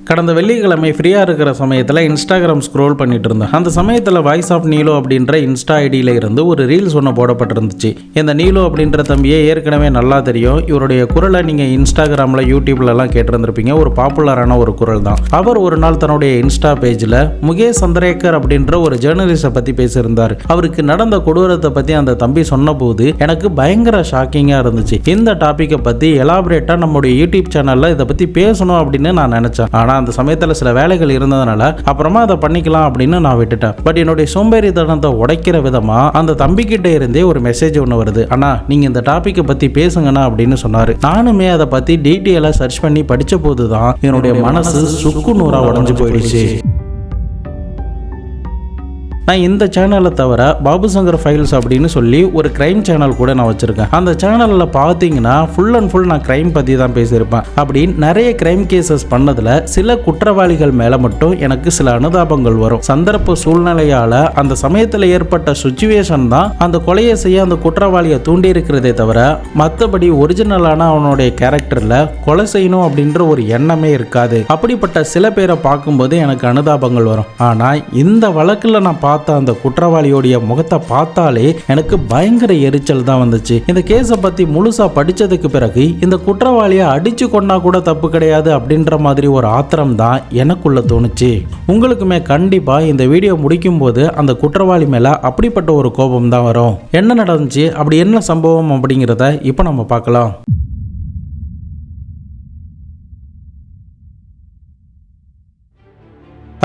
கடந்த வெள்ளிக்கிழமை ஃப்ரீயா இருக்கிற சமயத்துல இன்ஸ்டாகிராம் ஸ்க்ரோல் பண்ணிட்டு இருந்தேன். அந்த சமயத்துல வாய்ஸ் ஆஃப் நீலோ அப்படின்ற இன்ஸ்டா ஐடியில இருந்து ஒரு ரீல்ஸ் ஒன்று போடப்பட்டிருந்துச்சு. இந்த நீலோ அப்படின்ற தம்பியை ஏற்கனவே நல்லா தெரியும். இவருடைய குரலை நீங்க இன்ஸ்டாகிராம்ல யூடியூப்ல எல்லாம் கேட்டிருந்திருப்பீங்க. ஒரு பாப்புலரான ஒரு குரல் தான். அவர் ஒரு நாள் தன்னுடைய இன்ஸ்டா பேஜ்ல முகேஷ் சந்திரேக்கர் அப்படின்ற ஒரு ஜேர்னலிஸ்ட பத்தி பேசியிருந்தார். அவருக்கு நடந்த கொடூரத்தை பத்தி அந்த தம்பி சொன்ன போது எனக்கு பயங்கர ஷாக்கிங்கா இருந்துச்சு. இந்த டாபிக்கை பத்தி எலாபரேட்டா நம்மளுடைய யூடியூப் சேனல்ல இதை பத்தி பேசணும் அப்படின்னு நான் நினைச்சேன். ஆனா அந்த சமயத்துல சில வேலைகள் இருந்ததுனால அப்புறமா அதை பண்ணிக்கலாம் அப்படின்னு நான் விட்டுட்டேன். பட் என்னுடைய சோம்பேறித்தனத்தை உடைக்கிற விதமா அந்த தம்பி கிட்ட இருந்தே ஒரு மெசேஜ் ஒன்று வருது. ஆனா நீங்க இந்த டாபிக்கை பத்தி பேசுங்கண்ணா அப்படின்னு சொன்னாரு. நானுமே அதை பத்தி டீட்டெயிலா சர்ச் பண்ணி படிச்ச போதுதான் என்னுடைய மனசு சுக்கு நூறா உடைஞ்சு போயிடுச்சு. நான் இந்த சேனலை தவிர பாபு சங்கர் ஃபைல்ஸ் அப்படின்னு சொல்லி ஒரு கிரைம் சேனல் கூட நான் வச்சிருக்கேன். அந்த சேனலில் பார்த்தீங்கன்னா ஃபுல் அண்ட் ஃபுல் நான் கிரைம் பற்றி தான் பேசியிருப்பேன். அப்படி நிறைய கிரைம் கேசஸ் பண்ணதில் சில குற்றவாளிகள் மேலே மட்டும் எனக்கு சில அனுதாபங்கள் வரும். சந்தர்ப்ப சூழ்நிலையால் அந்த சமயத்தில் ஏற்பட்ட சுச்சுவேஷன் தான் அந்த கொலையை செய்ய அந்த குற்றவாளியை தூண்டி இருக்கிறதே தவிர மற்றபடி ஒரிஜினலான அவனுடைய கேரக்டரில் கொலை செய்யணும் அப்படின்ற ஒரு எண்ணமே இருக்காது. அப்படிப்பட்ட சில பேரை பார்க்கும்போது எனக்கு அனுதாபங்கள் வரும். ஆனால் இந்த வழக்கில் நான் அந்த குற்றவாளியோடைய முகத்தை பார்த்தாலே எனக்கு பயங்கர எரிச்சல் தான் வந்துச்சு. இந்த கேஸை பத்தி முழுசா படிச்சதுக்கு பிறகு இந்த குற்றவாளியை அடிச்சு கொண்டா கூட தப்பு கிடையாது அப்படின்ற மாதிரி ஒரு ஆத்திரம் தான் எனக்குள்ள தோணுச்சு. உங்களுக்குமே கண்டிப்பா இந்த வீடியோ முடிக்கும் போது அந்த குற்றவாளி மேல அப்படிப்பட்ட ஒரு கோபம் தான் வரும். என்ன நடந்துச்சு, அப்படி என்ன சம்பவம் அப்படிங்கிறத இப்ப நம்ம பார்க்கலாம்.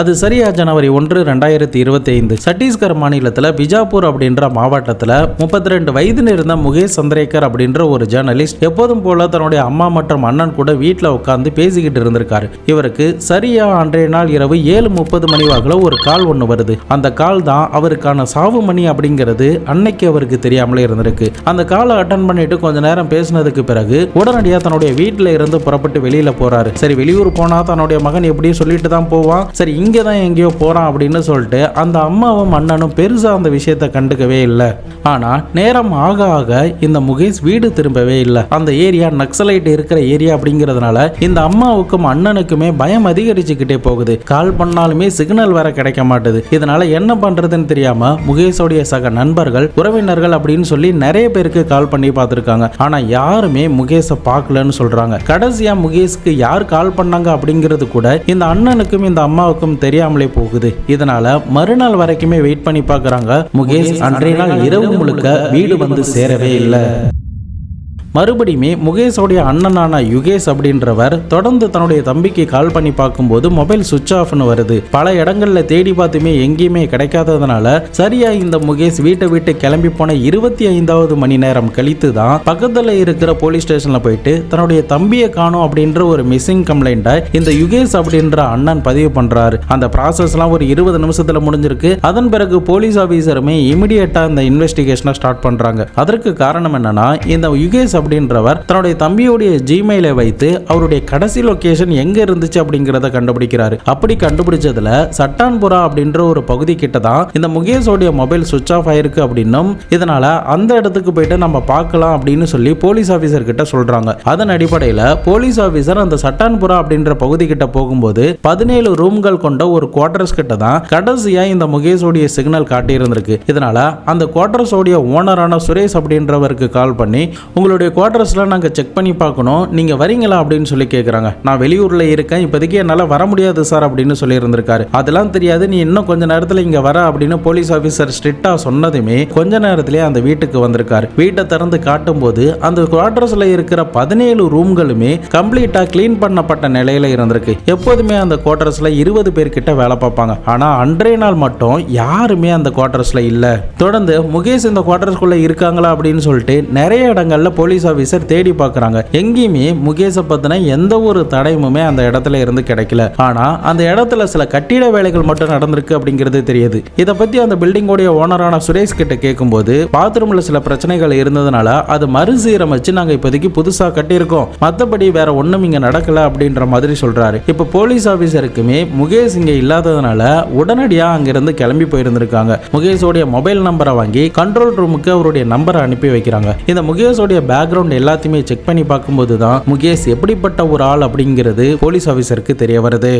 அது சரியா ஜனவரி 1, 2025 சத்தீஸ்கர் மாநிலத்தில் பிஜாப்பூர் அப்படின்ற மாவட்டத்தில் 32 வயதில் இருந்த முகேஷ் சந்திரேக்கர் அப்படின்ற ஒரு ஜேர்னலிஸ்ட் எப்போதும் போல தன்னுடைய அம்மா மற்றும் அண்ணன் கூட வீட்டில் உட்காந்து பேசிக்கிட்டு இருந்திருக்காரு. இவருக்கு சரியா அன்றைய நாள் இரவு 7:30 மணி வாக்கில் ஒரு கால் ஒன்று வருது. அந்த கால் தான் அவருக்கான சாவு மணி அப்படிங்கிறது அன்னைக்கு அவருக்கு தெரியாமலே இருந்திருக்கு. அந்த காலை அட்டன் பண்ணிட்டு கொஞ்ச நேரம் பேசினதுக்கு பிறகு உடனடியாக தன்னுடைய வீட்டில் இருந்து புறப்பட்டு வெளியில போறாரு. சரி, வெளியூர் போனா தன்னுடைய மகன் எப்படியும் சொல்லிட்டு தான் போவான். சரி, இங்கே தான் எங்கேயோ போறான் அப்படின்னு சொல்லிட்டு அந்த அம்மாவும் அண்ணனும் பெருசா அந்த விஷயத்தை கண்டுக்கவே இல்லை. ஆனா நேரம் ஆக ஆக இந்த முகேஷ் வீடு திரும்பவே இல்லை. அந்த ஏரியா நக்சலைட் இருக்கிற ஏரியா அப்படிங்கிறதுனால இந்த அம்மாவுக்கும் அண்ணனுக்குமே பயம் அதிகரிச்சுக்கிட்டே போகுது. கால் பண்ணாலுமே சிக்னல் வேற கிடைக்க மாட்டுது. இதனால என்ன பண்றதுன்னு தெரியாம முகேஷோடைய சக நண்பர்கள், உறவினர்கள் அப்படின்னு சொல்லி நிறைய பேருக்கு கால் பண்ணி பார்த்துருக்காங்க. ஆனா யாருமே முகேஷை பார்க்கலன்னு சொல்றாங்க. கடைசியா முகேஷ்க்கு யார் கால் பண்ணாங்க அப்படிங்கிறது கூட இந்த அண்ணனுக்கும் இந்த அம்மாவுக்கும் தெரியாமலே போகுது. இதனால மறுநாள் வரைக்குமே வெயிட் பண்ணி பார்க்கறாங்க. முகேஷ் அன்றைய நாள் இரவு முழுக்க வீடு வந்து சேரவே இல்லை. மறுபடியுமே முகேஷோடைய அண்ணனான யுகேஷ் அப்படின்றவர் தொடர்ந்து தன்னுடைய தம்பிக்கு கால் பண்ணி பார்க்கும்போது மொபைல் சுவிட்ச் ஆஃப்னு வருது. பல இடங்கள்ல தேடி பார்த்துமே எங்கேயுமே கிடைக்காததுனால சரியா இந்த முகேஷ் வீட்டை விட்டு கிளம்பி போன 25வது மணி நேரம் கழித்து தான் பக்கத்துல இருக்கிற போலீஸ் ஸ்டேஷன்ல போயிட்டு தன்னுடைய தம்பியை காணும் அப்படின்ற ஒரு மிஸ்ஸிங் கம்ப்ளைண்ட்டை இந்த யுகேஷ் அப்படின்ற அண்ணன் பதிவு பண்றாரு. அந்த ப்ராசஸ்லாம் ஒரு 20 நிமிஷத்துல முடிஞ்சிருக்கு. அதன் பிறகு போலீஸ் ஆபீசருமே இமிடியேட்டா இந்த இன்வெஸ்டிகேஷனை ஸ்டார்ட் பண்றாங்க. அதற்கு காரணம் என்னன்னா, இந்த யுகேஷ் அப்படின்றவர் தன்னுடைய தம்பியோடைய ஜிமெயிலை வைத்து அவருடைய கடைசி லொகேஷன் எங்க இருந்துச்சு அப்படிங்கறத கண்டுபிடிக்கிறாரு. அப்படி கண்டுபிடிச்சதுல சட்டான்புரா அப்படின்ற ஒரு பகுதி கிட்ட தான் இந்த முகேஷோடைய மொபைல் சுவிட்ச் ஆஃப் ஆயிருக்கு அப்படின்னும், இதனால அந்த இடத்துக்கு போயிட்டு நம்ம பார்க்கலாம் அப்படின்னு சொல்லி போலீஸ் ஆபீசர் கிட்ட சொல்றாங்க. அதன் அடிப்படையில் போலீஸ் ஆபீசர் அந்த சட்டான்புரா அப்படின்ற பகுதி கிட்ட போகும்போது 17 ரூம்கள் கொண்ட ஒரு குவார்டர்ஸ் கிட்ட தான் கடைசியா இந்த முகேஷோடைய சிக்னல் காட்டி இருந்திருக்கு. இதனால அந்த குவார்டர்ஸோடைய ஓனரான சுரேஷ் அப்படின்றவருக்கு கால் பண்ணி, உங்களுடைய குவார்டர்ஸ்லாம் நாங்கள் செக் பண்ணி பார்க்கணும், நீங்கள் வரீங்களா அப்படின்னு சொல்லி கேட்குறாங்க. நான் வெளியூரில் இருக்கேன், இப்போதைக்கு என்னால் வர முடியாது சார் அப்படின்னு சொல்லி இருந்திருக்காரு. அதெல்லாம் தெரியாது, நீ இன்னும் கொஞ்ச நேரத்தில் இங்கே வர அப்படின்னு போலீஸ் ஆஃபீஸர் ஸ்ட்ரிக்டாக சொன்னதுமே கொஞ்ச நேரத்திலே அந்த வீட்டுக்கு வந்திருக்காரு. வீட்டை திறந்து காட்டும் போது அந்த குவார்டர்ஸில் இருக்கிற 17 ரூம்களுமே கம்ப்ளீட்டாக கிளீன் பண்ணப்பட்ட நிலையில் இருந்திருக்கு. எப்போதுமே அந்த குவார்டர்ஸில் 20 பேர்கிட்ட வேலை பார்ப்பாங்க. ஆனால் அன்றைய நாள் மட்டும் யாருமே அந்த குவார்டர்ஸில் இல்லை. தொடர்ந்து முகேஷ் இந்த குவார்டர்ஸ்குள்ளே இருக்காங்களா அப்படின்னு சொல்லிட்டு நிறைய இடங்கள்ல போலீஸ் ஆபீசர் தேடி பார்க்கறாங்க. எங்கேயுமே முகேஷை பத்தின எந்த ஒரு தடயமுமே அந்த இடத்துல இருந்து கிடைக்கல. ஆனா அந்த இடத்துல சில கட்டிட வேலைகள் மட்டும் நடந்திருக்கு அப்படிங்கிறது தெரியுது. இதை பத்தி அந்த பில்டிங்கோடைய ஓனரான சுரேஷ் கிட்ட கேட்கும்போது, பாத்ரூம்ல சில பிரச்சனைகள் இருந்ததுனால அது மறுசீரமைச்சு நாங்க இப்போதைக்கு புதுசா கட்டியிருக்கோம், மற்றபடி வேற ஒண்ணும் இங்க நடக்கல அப்படின்ற மாதிரி சொல்றாரு. இப்ப போலீஸ் ஆபீசருக்குமே முகேஷ் இங்க இல்லாததுனால உடனடியா அங்கிருந்து கிளம்பி போயிருந்திருக்காங்க. முகேஷோடைய மொபைல் நம்பரை வாங்கி கண்ட்ரோல் ரூமுக்கு அவருடைய நம்பரை அனுப்பி வைக்கிறாங்க. இந்த முகேஷோடைய பேக் பேக்ரவுண்ட் எல்லாத்தையுமே செக் பண்ணி பார்க்கும்போது தான் முகேஷ் எப்படிப்பட்ட ஒரு ஆள் அப்படிங்கிறது போலீஸ் ஆஃபீஸருக்கு தெரிய வருது.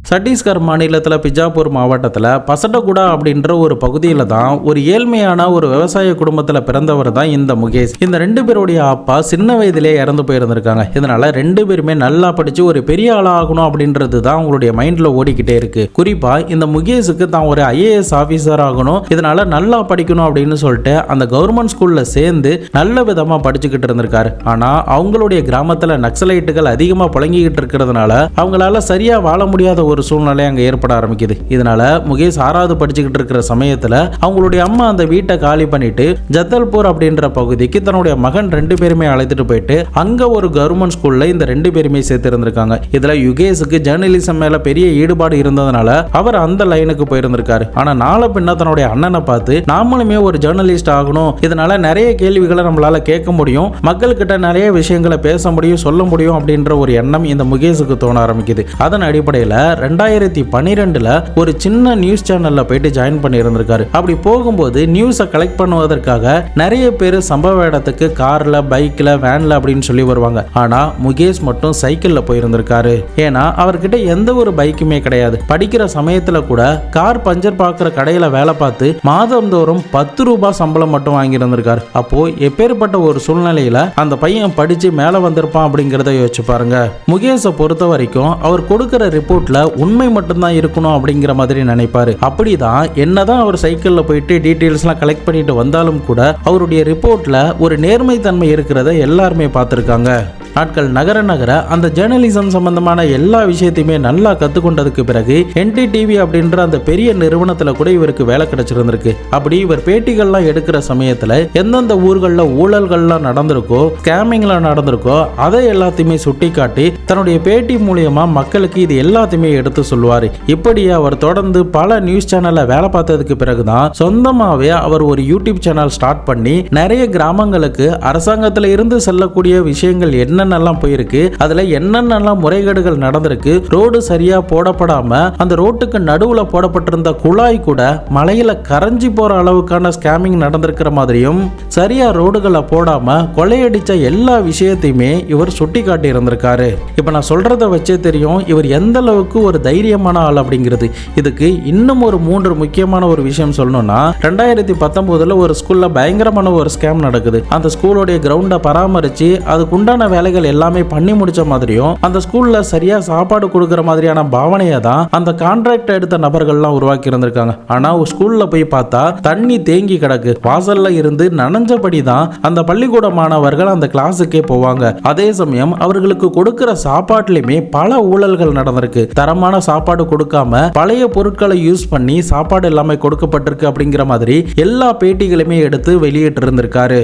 சத்தீஸ்கர் மாநிலத்தில் பிஜாப்பூர் மாவட்டத்தில் பசட்டகுடா அப்படின்ற ஒரு பகுதியில் தான் ஒரு ஏழ்மையான ஒரு விவசாய குடும்பத்தில் பிறந்தவர் தான் இந்த முகேஷ். இந்த 2 பேருடைய அப்பா சின்ன வயதிலே இறந்து போயிருந்திருக்காங்க. இதனால 2 பேருமே நல்லா படிச்சு ஒரு பெரிய ஆளாகணும் அப்படின்றது தான் அவங்களுடைய மைண்ட்ல ஓடிக்கிட்டே இருக்கு. குறிப்பா இந்த முகேஷுக்கு தான் ஒரு IAS ஆஃபீஸர் ஆகணும், இதனால நல்லா படிக்கணும் அப்படின்னு சொல்லிட்டு அந்த கவர்மெண்ட் ஸ்கூல்ல சேர்ந்து நல்ல விதமா படிச்சுக்கிட்டு இருந்திருக்காரு. ஆனா அவங்களுடைய கிராமத்துல நக்சலைட்டுகள் அதிகமா புழங்கிக்கிட்டு இருக்கிறதுனால அவங்களால சரியா வாழ முடியாத ஒரு சூழ்நிலை அங்க ஏற்பட ஆரம்பிக்குது. இதனால முகேஷ் 6வது படிச்சுக்கிட்டு இருக்கிற சமயத்துல அவங்களுடைய அம்மா அந்த வீட்டை காலி பண்ணிட்டு ஜத்தல்பூர் அப்படின்ற பகுதிக்கு தன்னுடைய மகன் 2 பேருமே அழைத்துட்டு போயிட்டு அங்க ஒரு கவர்மெண்ட் ஸ்கூல்ல இந்த 2 பேருமே சேர்த்து இருந்திருக்காங்க. இதுல யுகேஷுக்கு ஜேர்னலிசம் மேல பெரிய ஈடுபாடு இருந்ததுனால அவர் அந்த லைனுக்கு போயிருந்திருக்காரு. ஆனா நாளை பின்ன தன்னுடைய அண்ணனை பார்த்து நாமளுமே ஒரு ஜேர்னலிஸ்ட் ஆகணும், இதனால நிறைய கேள்விகளை நம்மளால கேட்க முடியும், மக்கள்கிட்ட நிறைய விஷயங்களை பேச முடியும், சொல்ல முடியும் அப்படின்ற ஒரு எண்ணம் இந்த முகேஷுக்கு தோண ஆரம்பிக்குது. அதன் அடிப்படையில் 2012 ஒரு சின்ன நியூஸ் சேனல்ல போயிட்டு ஜாயின் பண்ணி இருந்திருக்காரு. அப்படி போகும்போது நியூஸை கலெக்ட் பண்ணுவதற்காக நிறைய பேர் சம்பவ இடத்துக்கு கார்ல, பைக்ல, வேன்ல அப்படின்னு சொல்லி வருவாங்க. ஆனா முகேஷ் மட்டும் சைக்கிள்ல போயிருந்திருக்காரு. ஏன்னா அவர்கிட்ட எந்த ஒரு பைக்குமே கிடையாது. படிக்கிற சமயத்துல கூட கார் பஞ்சர் பார்க்கிற கடையில வேலை பார்த்து மாதந்தோறும் 10 ரூபாய் சம்பளம் மட்டும் வாங்கி இருந்திருக்காரு. அப்போ எப்பேற்பட்ட ஒரு சூழ்நிலையில அந்த பையன் படிச்சு மேல வந்திருப்பான் அப்படிங்கறத யோசிச்சு பாருங்க. முகேஷை பொறுத்த வரைக்கும் அவர் கொடுக்கிற ரிப்போர்ட்ல உண்மை மட்டும்தான் இருக்கணும் அப்படிங்கிற மாதிரி நினைப்பாரு. அப்படிதான் என்னதான் அவர் சைக்கிள்ல போயிட்டு டீடைல்ஸ்லாம் கலெக்ட் பண்ணிட்டு வந்தாலும் கூட அவருடைய ரிப்போர்ட்ல ஒரு நேர்மை தன்மை இருக்கிறத எல்லாருமே பார்த்திருக்காங்க. நாட்கள் நகர நகர அந்த ஜேர்னலிசம் சம்பந்தமான எல்லா விஷயத்தையுமே நல்லா கத்துக்கொண்டதுக்கு பிறகு NDTV அப்படின்ற அந்த பெரிய நிறுவனத்துல கூட இவருக்கு வேலை கிடைச்சிருந்திருக்கு. அப்படி இவர் பேட்டிகள்லாம் எடுக்கிற சமயத்துல எந்தெந்த ஊர்கள்ல ஊழல்கள்லாம் நடந்திருக்கோ, ஸ்கேமிங்லாம் நடந்திருக்கோ அதை எல்லாத்தையுமே சுட்டி காட்டி தன்னுடைய பேட்டி மூலியமா மக்களுக்கு இது எல்லாத்தையுமே எடுத்து சொல்லுவாரு. இப்படி அவர் தொடர்ந்து பல நியூஸ் சேனல்ல வேலை பார்த்ததுக்கு பிறகுதான் சொந்தமாவே அவர் ஒரு யூடியூப் சேனல் ஸ்டார்ட் பண்ணி நிறைய கிராமங்களுக்கு அரசாங்கத்துல இருந்து செல்லக்கூடிய விஷயங்கள் என்னென்னலாம் போயிருக்கு, அதுல என்னென்னலாம் முறைகேடுகள் நடந்திருக்கு, ரோடு சரியா போடப்படாம அந்த ரோட்டுக்கு நடுவுல போடப்பட்டிருந்த குழாய் கூட மலையில கரைஞ்சி போற அளவுக்கான ஸ்கேமிங் நடந்திருக்கிற மாதிரியும் சரியா ரோடுகளை போடாம கொள்ளையடிச்ச எல்லா விஷயத்தையுமே இவர் சுட்டி காட்டி இருந்திருக்காரு. இப்ப நான் சொல்றத வச்சே தெரியும் இவர் எந்த அளவுக்கு ஒரு தைரியமான ஆள் அப்படிங்கிறது. இதுக்கு இன்னும் ஒரு 3 முக்கியமான ஒரு விஷயம் சொல்லணும்னா 2019 ஒரு ஸ்கூல்ல பயங்கரமான ஒரு ஸ்கேம் நடக்குது. அந்த ஸ்கூலோடைய கிரவுண்டை பராமரிச்சு அதுக்கு உண்டான வேலைகள் எல்லாமே பண்ணி முடிச்ச மாதிரியும் அந்த ஸ்கூல்ல சரியா சாப்பாடு கொடுக்கிற மாதிரியான பாவனையை தான் அந்த கான்ட்ராக்ட் எடுத்த நபர்கள்லாம் உருவாக்கி இருந்திருக்காங்க. ஆனா ஸ்கூல்ல போய் பார்த்தா தண்ணி தேங்கி கிடக்கு. வாசல்ல இருந்து நனைஞ்சபடி தான் அந்த பள்ளிக்கூட மாணவர்கள் அந்த கிளாஸுக்கே போவாங்க. அதே சமயம் அவர்களுக்கு கொடுக்கிற சாப்பாட்டுலயுமே பல ஊழல்கள் நடந்திருக்கு. தரமான சாப்பாடு கொடுக்காம பழைய பொருட்களை யூஸ் பண்ணி சாப்பாடு எல்லாமே கொடுக்கப்பட்டிருக்கு அப்படிங்கிற மாதிரி எல்லா பேட்டிகளுமே எடுத்து வெளியிட்டு இருந்திருக்காரு.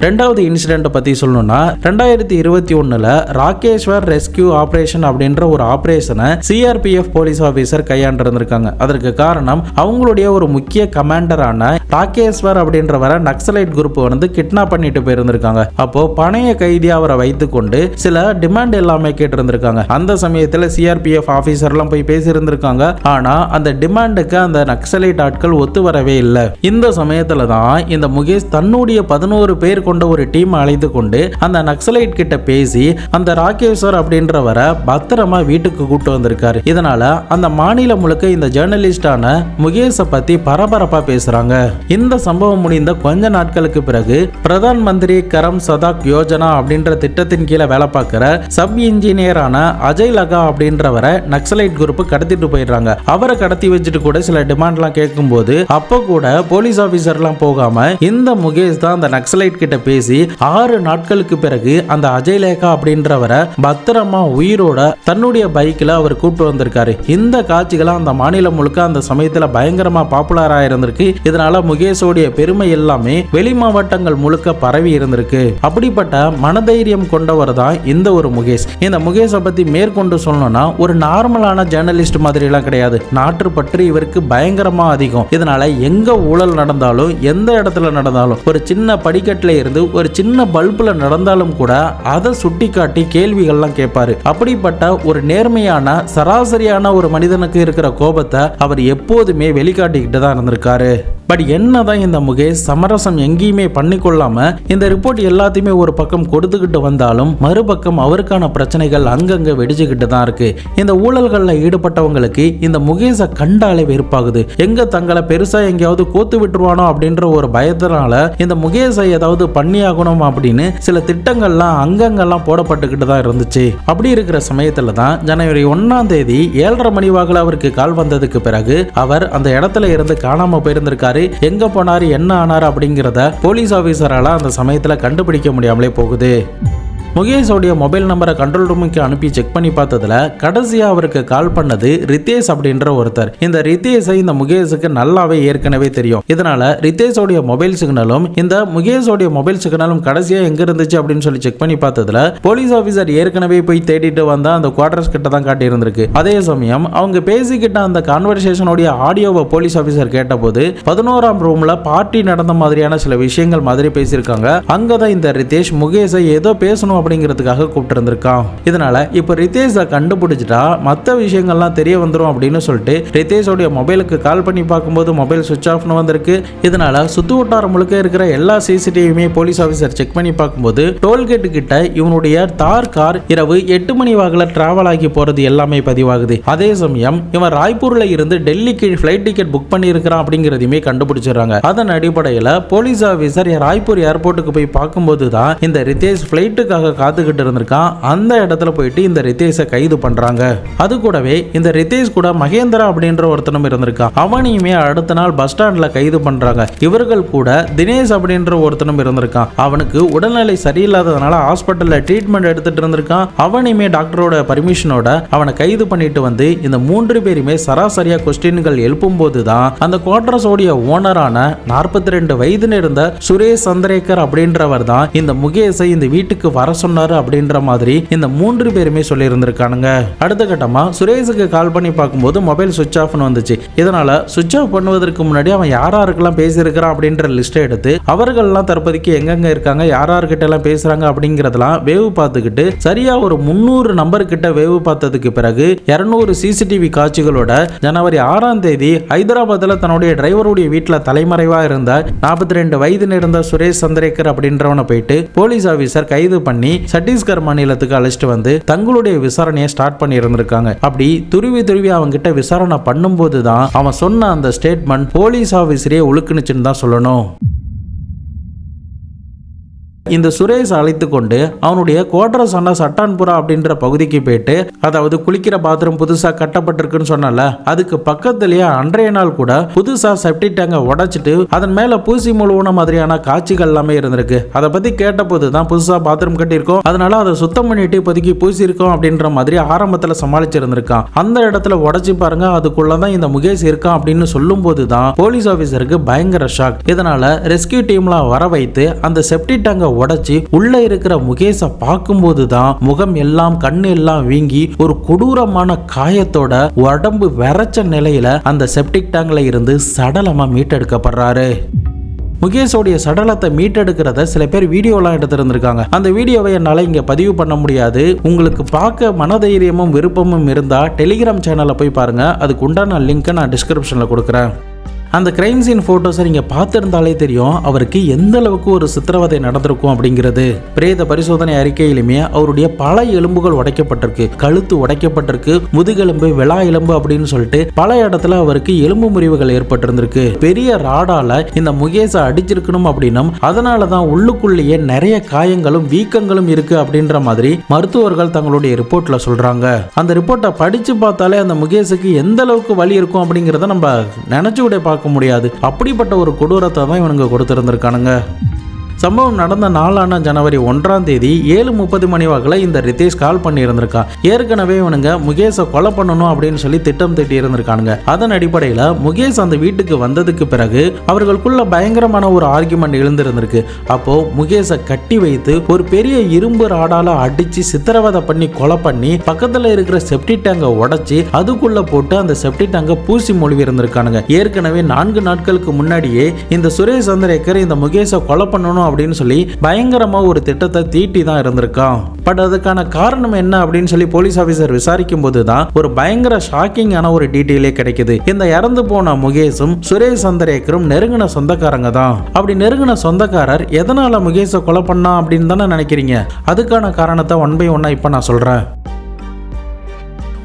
2வது இன்சிடென்ட் பத்தி சொல்லணும்னா 2021 ராகேஸ்வர் ரெஸ்கியூ ஆபரேஷன் அப்படின்ற ஒரு ஆபரேஷனை CRPF போலீஸ் ஆபீசர் கையாண்டிருந்திருக்காங்க. அதற்கு காரணம் அவங்களுடைய ஒரு முக்கிய கமாண்டரான ராகேஸ்வர் அப்படின்றவரை நக்சலைட் குரூப் வந்து கிட்னாப் பண்ணிட்டு போயிருந்திருக்காங்க. அப்போ பணைய கைதியா அவரை வைத்துக்கொண்டு சில டிமாண்ட் எல்லாமே கேட்டிருந்திருக்காங்க. அந்த சமயத்தில் CRPF ஆபீசர்லாம் போய் பேசியிருந்திருக்காங்க. ஆனா அந்த டிமாண்டுக்கு அந்த நக்சலைட் ஆட்கள் ஒத்து வரவே இல்லை. இந்த சமயத்துல தான் இந்த முகேஷ் தன்னுடைய 11 பேர் கொண்ட ஒரு டீம் அழைத்து கொண்டு அந்த நக்சலைட் கிட்ட பேசி அந்த ராகேஸ்வர் அப்படின்றவரை பத்திரமா வீட்டுக்கு கூட்டு வந்திருக்காரு. இதனால அந்த மாநிலம் முழுக்க இந்த ஜேர்னலிஸ்டான முகேஷை பத்தி பரபரப்பா பேசுறாங்க. இந்த சம்பவம் முடிந்த கொஞ்ச நாட்களுக்கு பிறகு பிரதான் மந்திரி கரம் சதாக் யோஜனா அப்படின்ற திட்டத்தின் கீழே வேலை பார்க்கிற சப் இன்ஜினியரான அஜய் லகா அப்படின்றவரை நக்சலைட் குரூப் கடத்திட்டு போயிடுறாங்க. அவரை கடத்தி வச்சுட்டு கூட சில டிமாண்ட்லாம் கேட்கும் போது அப்ப கூட போலீஸ் ஆபீசர்லாம் போகாம இந்த முகேஷ் தான் அந்த நக்சலைட் கிட்ட பேசி 6 நாட்களுக்கு பிறகு அந்த அஜய் லேகா அப்படின்றவரை பத்திரமா உயிரோட தன்னுடைய பைக்ல அவர் கூப்பிட்டு வந்திருக்காரு. இந்த காட்சிகளை அந்த மாநிலம் முழுக்க அந்த சமயத்துல பயங்கரமா பாப்புலரா இருந்திருக்கு. இதனால முகேஷோடைய பெருமை எல்லாமே வெளி மாவட்டங்கள் முழுக்க பரவி இருந்திருக்கு. அப்படிப்பட்ட மனதைரியம் கொண்டவர் தான் இந்த ஒரு முகேஷ். இந்த முகேஷை பத்தி மேற்கொண்டு சொல்லணும்னா ஒரு நார்மலான ஜேர்னலிஸ்ட் மாதிரி எல்லாம் கிடையாது. நாட்டு பற்று இவருக்கு பயங்கரமா அதிகம். இதனால எங்க ஊழல் நடந்தாலும் எந்த இடத்துல நடந்தாலும் ஒரு சின்ன படிக்கட்டுல இருந்து ஒரு சின்ன பல்புல நடந்தாலும் கூட அதை சுட்டி காட்டி கேள்விகள்லாம் கேட்பாரு. அப்படிப்பட்ட ஒரு நேர்மையான சராசரியான ஒரு மனிதனுக்கு இருக்கிற கோபத்தை அவர் எப்போதுமே வெளிக்காட்டிக்கிட்டு தான் இருந்திருக்காரு. பட் என்னதான் இந்த முகேஷ் சமரசம் எங்கேயுமே பண்ணிக்கொள்ளாம இந்த ரிப்போர்ட் எல்லாத்தையுமே ஒரு பக்கம் கொடுத்துக்கிட்டு வந்தாலும் மறுபக்கம் அவருக்கான பிரச்சனைகள் அங்கங்க வெடிச்சுக்கிட்டு தான் இருக்கு. இந்த ஊழல்கள்ல ஈடுபட்டவங்களுக்கு இந்த முகேஷை கண்டாலே வெறுப்பாகுது. எங்க தங்களை பெருசா எங்கேயாவது கோத்து விட்டுருவானோ அப்படின்ற ஒரு பயத்தினால இந்த முகேஷை ஏதாவது பண்ணியாகணும் அப்படின்னு சில திட்டங்கள்லாம் அங்கங்கெல்லாம் போடப்பட்டுக்கிட்டு தான் இருந்துச்சு. அப்படி இருக்கிற சமயத்துல தான் ஜனவரி 1ஆம் தேதி 7:30 மணி வாக்குல அவருக்கு கால் வந்ததுக்கு பிறகு அவர் அந்த இடத்துல இருந்து காணாம போயிருந்திருக்காரு. எங்க போனாரு, என்ன ஆனாரு அப்படிங்கிறத போலீஸ் ஆபீசரால அந்த சமயத்துல கண்டுபிடிக்க முடியாமலே போகுது. முகேஷோடைய மொபைல் நம்பரை கண்ட்ரோல் ரூமுக்கு அனுப்பி செக் பண்ணி பார்த்ததுல கடைசியா அவருக்கு கால் பண்ணது ரித்தேஷ் அப்படின்ற ஒருத்தர். இந்த ரித்தேஷை இந்த முகேஷுக்கு நல்லாவே ஏற்கனவே தெரியும். இதனால ரித்தேஷோடைய மொபைல் சிக்னலும் இந்த முகேஷோடைய மொபைல் சிக்னலும் கடைசியா எங்க இருந்துச்சு அப்படின்னு சொல்லி செக் பண்ணி பார்த்ததுல போலீஸ் ஆபீசர் ஏற்கனவே போய் தேடிட்டு வந்தா அந்த குவார்டர்ஸ் கிட்ட தான் காட்டி இருந்திருக்கு. அதே சமயம் அவங்க பேசிக்கிட்ட அந்த கான்வர்சேஷனுடைய ஆடியோவை போலீஸ் ஆபீசர் கேட்டபோது 11ஆம் ரூம்ல பார்ட்டி நடந்த மாதிரியான சில விஷயங்கள் மாதிரி பேசியிருக்காங்க. அங்கதான் இந்த ரித்தேஷ் முகேஷை ஏதோ பேசணும் அப்படிங்கிறதுக்காக கூப்பிட்டு இருந்திருக்கான். இதனால இப்ப ரித்தேஷை கண்டுபிடிச்சிட்டா மற்ற விஷயங்கள்லாம் தெரிய வந்துடும் அப்படின்னு சொல்லிட்டு ரித்தேஷோடைய மொபைலுக்கு கால் பண்ணி பார்க்கும்போது மொபைல் சுவிட்ச் ஆஃப்னு வந்திருக்கு. இதனால சுத்து வட்டாரம் முழுக்க இருக்கிற எல்லா சிசிடிவியுமே போலீஸ் ஆபீசர் செக் பண்ணி பார்க்கும்போது டோல்கேட் கிட்ட இவனுடைய தார் கார் இரவு 8 மணி வாக்குல டிராவல் ஆகி போறது எல்லாமே பதிவாகுது. அதே சமயம் இவன் ராய்ப்பூர்ல இருந்து டெல்லிக்கு ஃபிளைட் டிக்கெட் புக் பண்ணி இருக்கிறான் அப்படிங்கிறதையுமே கண்டுபிடிச்சிடறாங்க. அதன் அடிப்படையில் போலீஸ் ஆபீசர் ராய்ப்பூர் ஏர்போர்ட்டுக்கு போய் பார்க்கும்போது தான் இந்த ரித்தேஷ் ஃபிளைட்டுக்காக காத்துக்கிட்டு இருந்திருக்கான். அந்த இடத்துல போயிட்டு இந்த ரித்தேஷை கைது பண்றாங்க. அது கூடவே இந்த ரித்தேஷ் கூட மகேந்திரா அப்படின்ற ஒருத்தனும் இருந்திருக்கான். அவனையுமே அடுத்த நாள் பஸ் ஸ்டாண்ட்ல கைது பண்றாங்க. இவர்கள் கூட தினேஷ் அப்படின்ற ஒருத்தனும் இருந்திருக்கான். அவனுக்கு உடல்நிலை சரியில்லாததுனால ஹாஸ்பிட்டல்ல ட்ரீட்மெண்ட் எடுத்துட்டு இருந்திருக்கான். அவனையுமே டாக்டரோட பர்மிஷனோட அவனை கைது பண்ணிட்டு வந்து இந்த 3 பேருமே சராசரியா கொஸ்டின்கள் எழுப்பும் போதுதான் அந்த குவார்டர்ஸோடைய ஓனரான 42 வயது இருந்த சுரேஷ் சந்திரேகர் அப்படின்றவர் தான் இந்த முகேஷை இந்த வீட்டுக்கு வர சொன்னாரு அப்படின்ற மாதிரி இந்த 3 பேருமே சொல்லி இருந்திருக்கானுங்க. அடுத்த கட்டமா சுரேஷுக்கு கால் பண்ணி பார்க்கும்போது மொபைல் சுவிட்ச் ஆஃப்னு வந்துச்சு. இதனால சுவிட்ச் ஆஃப் பண்ணுவதற்கு முன்னாடி அவன் யாராருக்கெல்லாம் பேசியிருக்கிறான் அப்படின்ற லிஸ்ட்டை எடுத்து அவர்கள்லாம் தற்போதைக்கு எங்கெங்க இருக்காங்க, யாரார்கிட்ட எல்லாம் பேசுறாங்க அப்படிங்கறதெல்லாம் வேவு பார்த்துக்கிட்டு சரியா ஒரு 300 நம்பர் கிட்ட வேவு பார்த்ததுக்கு பிறகு 200 சிசிடிவி காட்சிகளோட ஜனவரி 6ஆம் தேதி ஹைதராபாத்ல தன்னுடைய டிரைவருடைய வீட்டில் தலைமறைவா இருந்த 42 வயது இருந்த சுரேஷ் சந்திரேகர் அப்படின்றவனை போயிட்டு போலீஸ் ஆபீசர் கைது பண்ணி சத்தீஸ்கர் மாநிலத்துக்கு அழைச்சிட்டு வந்து தங்களுடைய விசாரணையை ஸ்டார்ட் பண்ணி இருந்திருக்காங்க. அப்படி துருவி அவங்க கிட்ட விசாரணை பண்ணும்போது தான் அவன் சொன்ன அந்த ஸ்டேட்மெண்ட் போலீஸ் ஆபீசரே உழுக்குனுச்சுன்னு தான் சொல்லணும். இந்த சுரேஷ் அழைத்து கொண்டு அவனுடைய குவார்டர்ஸ் ஆன சட்டான்புரா அப்படின்ற பகுதிக்கு போயிட்டு, அதாவது குளிக்கிற பாத்ரூம் புதுசா கட்டப்பட்டிருக்குன்னு சொன்னால அதுக்கு பக்கத்திலேயே அன்றைய நாள் கூட புதுசா செப்டிக் டேங்கை உடைச்சிட்டு அதன் மேல பூசி முழுவன மாதிரியான காட்சிகள் எல்லாமே இருந்திருக்கு. அதை பத்தி கேட்டபோது தான் புதுசா பாத்ரூம் கட்டியிருக்கோம், அதனால அதை சுத்தம் பண்ணிட்டு இப்போதைக்கு பூசி இருக்கோம் அப்படின்ற மாதிரி ஆரம்பத்துல சமாளிச்சிருந்திருக்கான். அந்த இடத்துல உடைச்சு பாருங்க, அதுக்குள்ளதான் இந்த முகேஷ் இருக்கான் அப்படின்னு சொல்லும் போதுதான் போலீஸ் ஆபீசருக்கு பயங்கர ஷாக். இதனால ரெஸ்கியூ டீம்லாம் வர வைத்து அந்த செப்டிக் டேங்கை உடைச்சி உள்ள இருக்கிற முகேஷை பார்க்கும்போது தான் முகம் எல்லாம் கண்ணு எல்லாம் வீங்கி ஒரு கொடூரமான காயத்தோட உடம்பு விரைச்ச நிலையில அந்த செப்டிக் டேங்க்ல இருந்து சடலமா மீட்டெடுக்கப்படுறாரு. முகேஷோடைய சடலத்தை மீட்டெடுக்கிறத சில பேர் வீடியோலாம் எடுத்திருந்திருக்காங்க. அந்த வீடியோவை என்னால் இங்கே பதிவு பண்ண முடியாது. உங்களுக்கு பார்க்க மனதைரியமும் விருப்பமும் இருந்தால் டெலிகிராம் சேனலை போய் பாருங்க. அதுக்கு உண்டான லிங்கை நான் டிஸ்கிரிப்ஷனில் கொடுக்குறேன். அந்த கிரைம் சீன் போட்டோஸை நீங்க பார்த்திருந்தாலே தெரியும் அவருக்கு எந்த அளவுக்கு ஒரு சித்திரவதை நடந்திருக்கும் அப்படிங்கிறது. பிரேத பரிசோதனை அறிக்கையிலுமே அவருடைய பல எலும்புகள் உடைக்கப்பட்டிருக்கு, கழுத்து உடைக்கப்பட்டிருக்கு, முதுகெலும்பு, விழா எலும்பு அப்படின்னு சொல்லிட்டு பல இடத்துல அவருக்கு எலும்பு முறிவுகள் ஏற்பட்டிருந்திருக்கு. பெரிய ராடால இந்த முகேஷை அடிச்சிருக்கணும் அப்படின்னும் அதனாலதான் உள்ளுக்குள்ளேயே நிறைய காயங்களும் வீக்கங்களும் இருக்கு அப்படின்ற மாதிரி மருத்துவர்கள் தங்களுடைய ரிப்போர்ட்ல சொல்றாங்க. அந்த ரிப்போர்ட்டை படிச்சு பார்த்தாலே அந்த முகேஷுக்கு எந்த அளவுக்கு வலி இருக்கும் அப்படிங்கிறத நம்ம நினைச்சு கூட பார்க்க முடியாது. அப்படிப்பட்ட ஒரு கொடூரத்தை தான் இவனுங்க கொடுத்திருந்திருக்கானுங்க. சம்பவம் நடந்த நாளான ஜனவரி 1ஆம் தேதி 7:30 மணி வாக்கில் இந்த ரித்தேஷ் கால் பண்ணி இருந்திருக்கான். ஏற்கனவே இவனுங்க முகேஷை கொலை பண்ணணும் அப்படின்னு சொல்லி திட்டம் தீட்டி இருந்திருக்கானுங்க. அதன் அடிப்படையில் முகேஷ் அந்த வீட்டுக்கு வந்ததுக்கு பிறகு அவர்களுக்குள்ள பயங்கரமான ஒரு ஆர்கியூமெண்ட் எழுந்திருந்திருக்கு. அப்போ முகேஷை கட்டி வைத்து ஒரு பெரிய இரும்பு ராடால அடிச்சு சித்திரவதை பண்ணி கொலை பண்ணி பக்கத்துல இருக்கிற செப்டிக் டேங்கை உடைச்சி அதுக்குள்ள போட்டு அந்த செப்டிக் டேங்கை பூசி மொழிவி இருந்திருக்கானுங்க. ஏற்கனவே 4 நாட்களுக்கு முன்னாடியே இந்த சுரேஷ் சந்திரேகர் இந்த முகேஷை கொலை பண்ணணும் அப்படின்னு சொல்லி பயங்கரமா ஒரு திட்டத்தை தீட்டி தான் இருந்திருக்கான். பட் அதுக்கான காரணம் என்ன அப்படின்னு சொல்லி போலீஸ் ஆபீசர் விசாரிக்கும் போது தான் ஒரு பயங்கர ஷாக்கிங்கான ஒரு டீட்டெயிலே கிடைக்குது. இந்த இறந்து போன முகேஷும் சுரேஷ் சந்திரேக்கரும் நெருங்கின சொந்தக்காரங்க தான். அப்படி நெருங்கின சொந்தக்காரர் எதனால முகேஷை கொலை பண்ணா அப்படின்னு தானே நினைக்கிறீங்க? அதுக்கான காரணத்தை ஒன் பை ஒன்னா இப்ப நான் சொல்றேன்.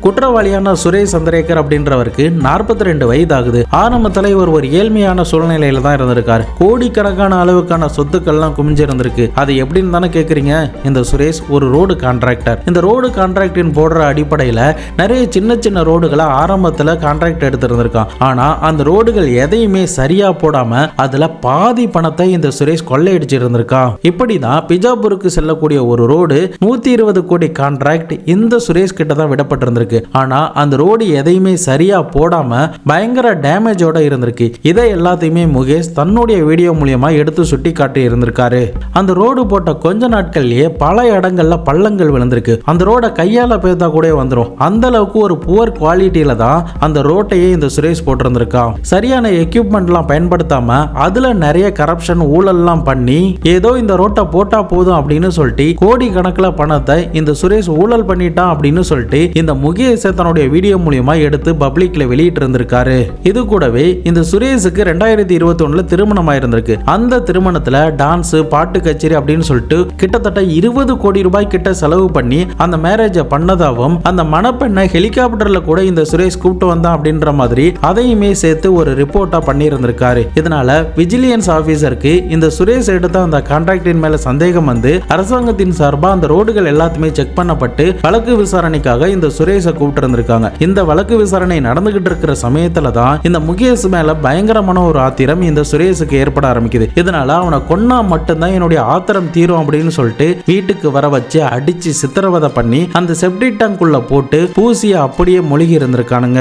குற்றவாளியான சுரேஷ் சந்திரேக்கர் அப்படின்றவருக்கு 42 வயது ஆகுது. ஆரம்பத்தில் இவர் ஒரு ஏழ்மையான சூழ்நிலையில தான் இருந்திருக்காரு. கோடிக்கணக்கான அளவுக்கான சொத்துக்கள்லாம் குமிஞ்சிருந்திருக்கு. அது எப்படின்னு தானே கேட்குறீங்க? இந்த சுரேஷ் ஒரு ரோடு கான்ட்ராக்டர். இந்த ரோடு கான்ட்ராக்டின் போடுற அடிப்படையில் நிறைய சின்ன சின்ன ரோடுகளை ஆரம்பத்தில் கான்ட்ராக்ட் எடுத்திருந்திருக்கான். ஆனா அந்த ரோடுகள் எதையுமே சரியா போடாம அதுல பாதி பணத்தை இந்த சுரேஷ் கொள்ளையடிச்சு இருந்திருக்கான். இப்படிதான் பிஜாப்பூருக்கு செல்லக்கூடிய ஒரு ரோடு 120 கோடி கான்ட்ராக்ட் இந்த சுரேஷ் கிட்ட தான் விடப்பட்டிருந்திருக்கு. ஆனா அந்த ரோடு எதையுமே சரியா போடாம பயங்கர டேமேஜோட இருந்திருக்கு. இதை எல்லாத்தையுமே முகேஷ் தன்னுடைய வீடியோ மூலமா எடுத்து சுட்டி காட்டி இருந்திருக்காரு. அந்த ரோடு போட்ட கொஞ்ச நாட்கள்லயே பல இடங்கள்ல பள்ளங்கள் விழுந்திருக்கு. அந்த ரோட கையால பேத்தா கூட வந்துடும். அந்த அளவுக்கு ஒரு புவர் குவாலிட்டியில தான் அந்த ரோட்டையே இந்த சுரேஷ் போட்டிருந்திருக்கான். சரியான எக்யூப்மெண்ட்லாம் பயன்படுத்தாம அதுல நிறைய கரப்ஷன் ஊழல்லாம் பண்ணி ஏதோ இந்த ரோட்டை போட்டா போதும் அப்படின்னு சொல்லிட்டு கோடி கணக்கில் பணத்தை இந்த சுரேஷ் ஊழல் பண்ணிட்டான் அப்படின்னு சொல்லிட்டு இந்த முகேஷ் தன்னுடைய வீடியோ மூலமா எடுத்து பப்ளிக்ல வெளியிட்டு இருந்திருக்காரு. இது கூடவே இந்த சுரேஷுக்கு 2021 திருமணம் ஆயிருந்திருக்கு. அந்த திருமணத்துல டான்ஸ், பாட்டு கச்சேரி அப்படின்னு சொல்லிட்டு கிட்டத்தட்ட 20 கோடி ரூபாய் கிட்ட செலவு பண்ணி அந்த மேரேஜ பண்ணதாவும் அந்த மணப்பெண்ணை ஹெலிகாப்டர்ல கூட இந்த சுரேஷ் கூப்பிட்டு வந்தான் அப்படின்ற மாதிரி அதையுமே சேர்த்து ஒரு ரிப்போர்ட்டா பண்ணி இருந்திருக்காரு. இதனால விஜிலியன்ஸ் ஆபீசருக்கு இந்த சுரேஷ் எடுத்த அந்த கான்ட்ராக்டின் மேல சந்தேகம் வந்து அரசாங்கத்தின் சார்பா அந்த ரோடுகள் எல்லாத்துமே செக் பண்ணப்பட்டு வழக்கு விசாரணைக்காக இந்த சுரேஷ கூப்பிட்டு இருந்திருக்காங்க. இந்த வழக்கு விசாரணை நடந்துகிட்டு இருக்கிற சமயத்துல தான் இந்த முகேஷ் மேல பயங்கரமான ஒரு ஆத்திரம் இந்த சுரேஷுக்கு ஏற்பட ஆரம்பிக்குது. இதனால அவனை கொன்னா மட்டும்தான் என்னுடைய ஆத்திரம் தீரும் அப்படின்னு சொல்லிட்டு வீட்டுக்கு வர வச்சு அடிச்சு சித்திரவதை பண்ணி அந்த செப்டிக் டேங்க்குள்ள போட்டு பூசிய அப்படியே மூழ்கி இருந்திருக்கானுங்க.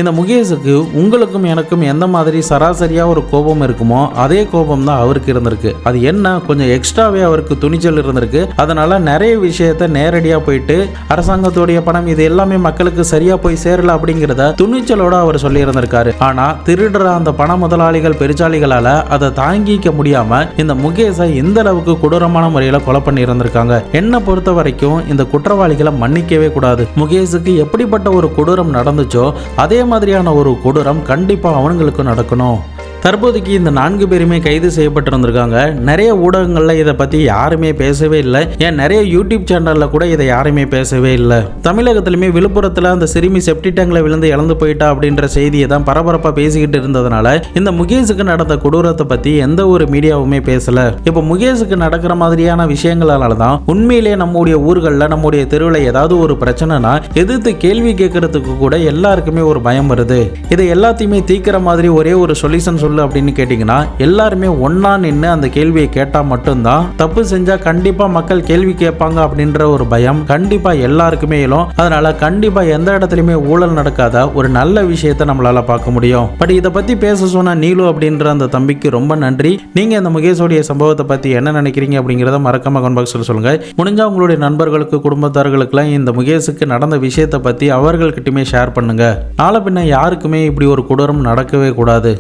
இந்த முகேஷுக்கு உங்களுக்கும் எனக்கும் எந்த மாதிரி சராசரியா ஒரு கோபம் இருக்குமோ அதே கோபம் தான் அவருக்கு இருந்திருக்கு. அது என்ன, கொஞ்சம் எக்ஸ்ட்ராவே அவருக்கு துணிச்சல் இருந்திருக்கு. அதனால நிறைய விஷயத்த நேரடியா போயிட்டு அரசாங்கத்துடைய பணம் இது எல்லாமே மக்களுக்கு சரியா போய் சேரல அப்படிங்கிறத துணிச்சலோட அவர் சொல்லி இருந்திருக்காரு. ஆனா திருடுற அந்த பண முதலாளிகள் பெருச்சாளிகளால அதை தாங்கிக்க முடியாம இந்த முகேஷை இந்த அளவுக்கு கொடூரமான முறையில கொலை பண்ணி இருந்திருக்காங்க. என்ன பொறுத்த வரைக்கும் இந்த குற்றவாளிகளை மன்னிக்கவே கூடாது. முகேஷுக்கு எப்படிப்பட்ட ஒரு கொடூரம் நடந்துச்சோ அதே மாதிரியான ஒரு கொடூரம் கண்டிப்பா அவங்களுக்கு நடக்கணும். தற்போதைக்கு இந்த 4 பேருமே கைது செய்யப்பட்டிருந்திருக்காங்க. நிறைய ஊடகங்கள்ல இதை பத்தி யாருமே பேசவே இல்லை. ஏன் நிறைய யூடியூப் சேனல்ல கூட இதை யாருமே பேசவே இல்லை. தமிழகத்திலுமே விழுப்புரத்துல அந்த சிறுமி செப்டிக் டேங்க்ல விழுந்து இறந்து போயிட்டா அப்படின்ற செய்தியை தான் பரபரப்பா பேசிக்கிட்டு இருந்ததுனால இந்த முகேஷுக்கு நடந்த கொடூரத்தை பத்தி எந்த ஒரு மீடியாவுமே பேசல. இப்ப முகேஷுக்கு நடக்கிற மாதிரியான விஷயங்களால தான் உண்மையிலேயே நம்முடைய ஊர்களில் நம்முடைய தெருவில் ஏதாவது ஒரு பிரச்சனைனா எதிர்த்து கேள்வி கேட்கறதுக்கு கூட எல்லாருக்குமே ஒரு பயம் வருது. இதை எல்லாத்தையுமே தீக்கிற மாதிரி ஒரே ஒரு சொல்யூஷன் சொல்லு அப்படின்னு கேட்டீங்கன்னா எல்லாருமே ஒன்னா நின்று அந்த கேள்வியை கேட்டா மட்டும்தான். தப்பு செஞ்சா கண்டிப்பா மக்கள் கேள்வி கேட்பாங்க அப்படின்ற ஒரு பயம் கண்டிப்பா எல்லாருக்குமே இலும். அதனால கண்டிப்பா எந்த இடத்துலயுமே ஊழல் நடக்காத ஒரு நல்ல விஷயத்தை நம்மளால பார்க்க முடியும். பட் இதை பத்தி பேச சொன்ன நீலு அப்படின்ற அந்த தம்பிக்கு ரொம்ப நன்றி. நீங்க இந்த முகேஷோடைய சம்பவத்தை பத்தி என்ன நினைக்கிறீங்க அப்படிங்கறத மறக்காம கமெண்ட் பாக்ஸ்ல சொல்லுங்க. முடிஞ்சா உங்களுடைய நண்பர்களுக்கு குடும்பத்தார்களுக்கெல்லாம் இந்த முகேஷுக்கு நடந்த விஷயத்தை பத்தி அவர்கள்கிட்டயுமே ஷேர் பண்ணுங்க. நாளை பின்ன யாருக்குமே இப்படி ஒரு கொடூரம் நடக்கவே கூடாது.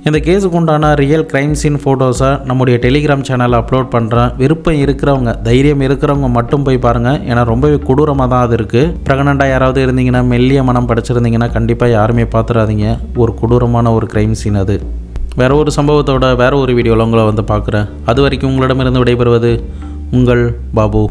இந்த கேஸுக்கு உண்டான ரியல் கிரைம் சீன் ஃபோட்டோஸை நம்முடைய டெலிகிராம் சேனலில் அப்லோட் பண்ணுறேன். விருப்பம் இருக்கிறவங்க, தைரியம் இருக்கிறவங்க மட்டும் போய் பாருங்கள். ஏன்னா ரொம்பவே கொடூரமாக தான் அது இருக்குது. ப்ரெக்னெண்ட்டாக யாராவது இருந்தீங்கன்னா, மெல்லிய மனம் படிச்சிருந்தீங்கன்னா கண்டிப்பாக யாருமே பார்த்துடாதீங்க. ஒரு கொடூரமான ஒரு கிரைம் சீன் அது. வேற ஒரு சம்பவத்தோட வேற ஒரு வீடியோவில் உங்களை வந்து பார்க்குறேன். அது வரைக்கும் உங்களிடமிருந்து விடைபெறுவது உங்கள் பாபு.